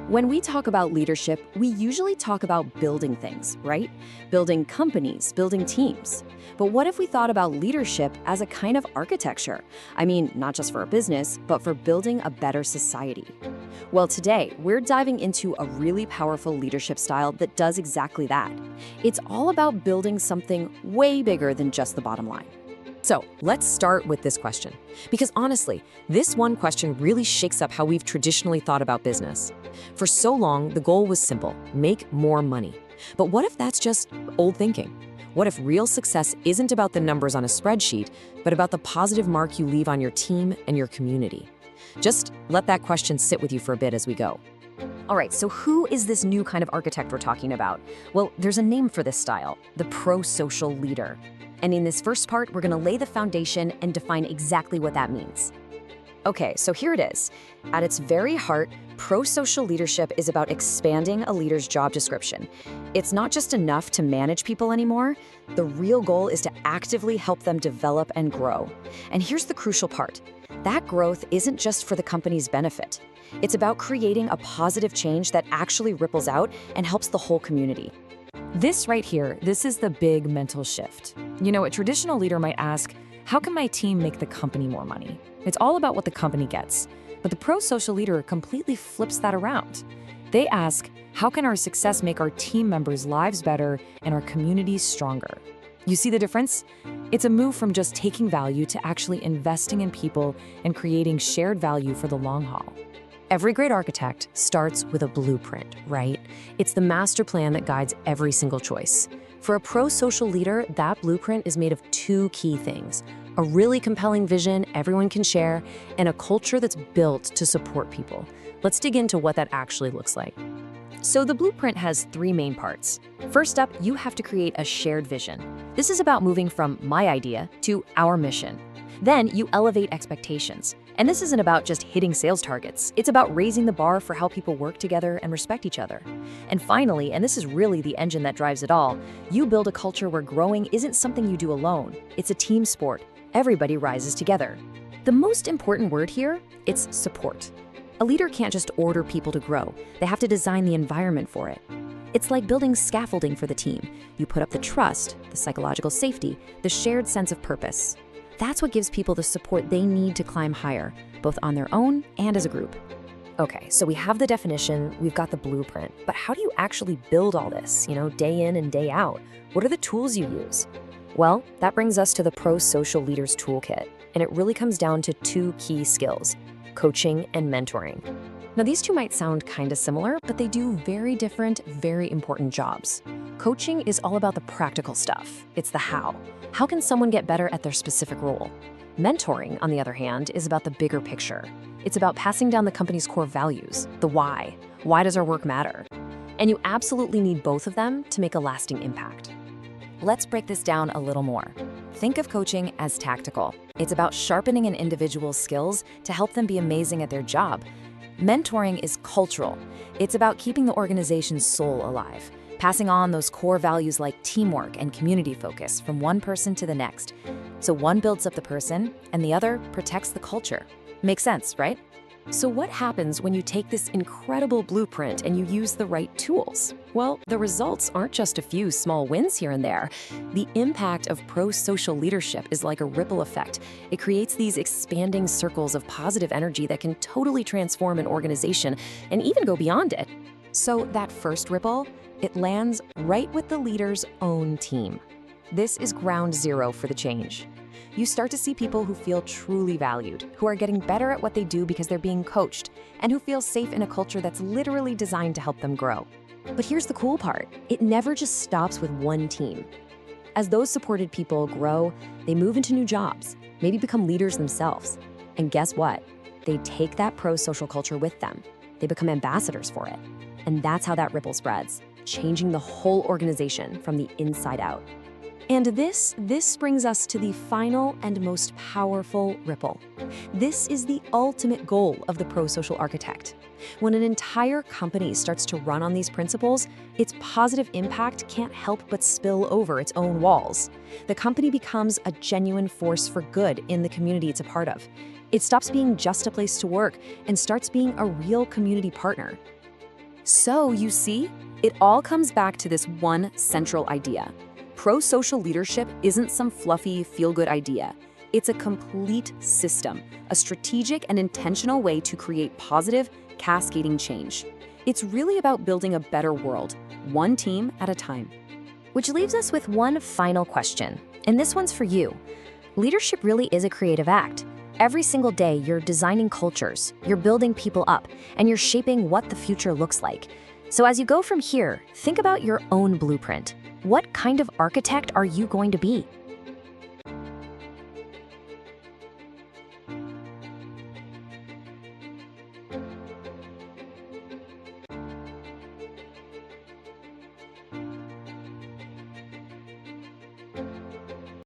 When we talk about leadership, we usually talk about building things, right? Building companies, building teams. But what if we thought about leadership as a kind of architecture? I mean, not just for a business, but for building a better society. Well, today, we're diving into a really powerful leadership style that does exactly that. It's all about building something way bigger than just the bottom line. So let's start with this question, because honestly, this one question really shakes up how we've traditionally thought about business. For so long, the goal was simple: make more money. But what if that's just old thinking? What if real success isn't about the numbers on a spreadsheet, but about the positive mark you leave on your team and your community? Just let that question sit with you for a bit as we go. All right, so who is this new kind of architect we're talking about? Well, there's a name for this style, the prosocial leader. And in this first part, we're gonna lay the foundation and define exactly what that means. Okay, so here it is. At its very heart, prosocial leadership is about expanding a leader's job description. It's not just enough to manage people anymore. The real goal is to actively help them develop and grow. And here's the crucial part. That growth isn't just for the company's benefit. It's about creating a positive change that actually ripples out and helps the whole community. This right here, this is the big mental shift. You know, a traditional leader might ask, how can my team make the company more money? It's all about what the company gets. But the pro-social leader completely flips that around. They ask, how can our success make our team members' lives better and our communities stronger? You see the difference? It's a move from just taking value to actually investing in people and creating shared value for the long haul. Every great architect starts with a blueprint, right? It's the master plan that guides every single choice. For a pro-social leader, that blueprint is made of two key things: a really compelling vision everyone can share, and a culture that's built to support people. Let's dig into what that actually looks like. So the blueprint has three main parts. First up, you have to create a shared vision. This is about moving from my idea to our mission. Then you elevate expectations. And this isn't about just hitting sales targets. It's about raising the bar for how people work together and respect each other. And finally, and this is really the engine that drives it all, you build a culture where growing isn't something you do alone. It's a team sport. Everybody rises together. The most important word here, it's support. A leader can't just order people to grow. They have to design the environment for it. It's like building scaffolding for the team. You put up the trust, the psychological safety, the shared sense of purpose. That's what gives people the support they need to climb higher, both on their own and as a group. Okay, so we have the definition, we've got the blueprint, but how do you actually build all this, day in and day out? What are the tools you use? Well, that brings us to the Pro-Social Leaders Toolkit, and it really comes down to two key skills: coaching and mentoring. Now, these two might sound kind of similar, but they do very different, very important jobs. Coaching is all about the practical stuff. It's the how. How can someone get better at their specific role? Mentoring, on the other hand, is about the bigger picture. It's about passing down the company's core values, the why. Why does our work matter? And you absolutely need both of them to make a lasting impact. Let's break this down a little more. Think of coaching as tactical. It's about sharpening an individual's skills to help them be amazing at their job. Mentoring is cultural. It's about keeping the organization's soul alive, passing on those core values like teamwork and community focus from one person to the next. So one builds up the person and the other protects the culture. Makes sense, right? So what happens when you take this incredible blueprint and you use the right tools? Well, the results aren't just a few small wins here and there. The impact of pro-social leadership is like a ripple effect. It creates these expanding circles of positive energy that can totally transform an organization and even go beyond it. So that first ripple, it lands right with the leader's own team. This is ground zero for the change. You start to see people who feel truly valued, who are getting better at what they do because they're being coached, and who feel safe in a culture that's literally designed to help them grow. But here's the cool part. It never just stops with one team. As those supported people grow, they move into new jobs, maybe become leaders themselves. And guess what? They take that pro-social culture with them. They become ambassadors for it. And that's how that ripple spreads, changing the whole organization from the inside out. And this brings us to the final and most powerful ripple. This is the ultimate goal of the pro-social architect. When an entire company starts to run on these principles, its positive impact can't help but spill over its own walls. The company becomes a genuine force for good in the community it's a part of. It stops being just a place to work and starts being a real community partner. So, you see, it all comes back to this one central idea. Pro-social leadership isn't some fluffy, feel-good idea. It's a complete system, a strategic and intentional way to create positive, cascading change. It's really about building a better world, one team at a time. Which leaves us with one final question, and this one's for you. Leadership really is a creative act. Every single day, you're designing cultures, you're building people up, and you're shaping what the future looks like. So as you go from here, think about your own blueprint. What kind of architect are you going to be?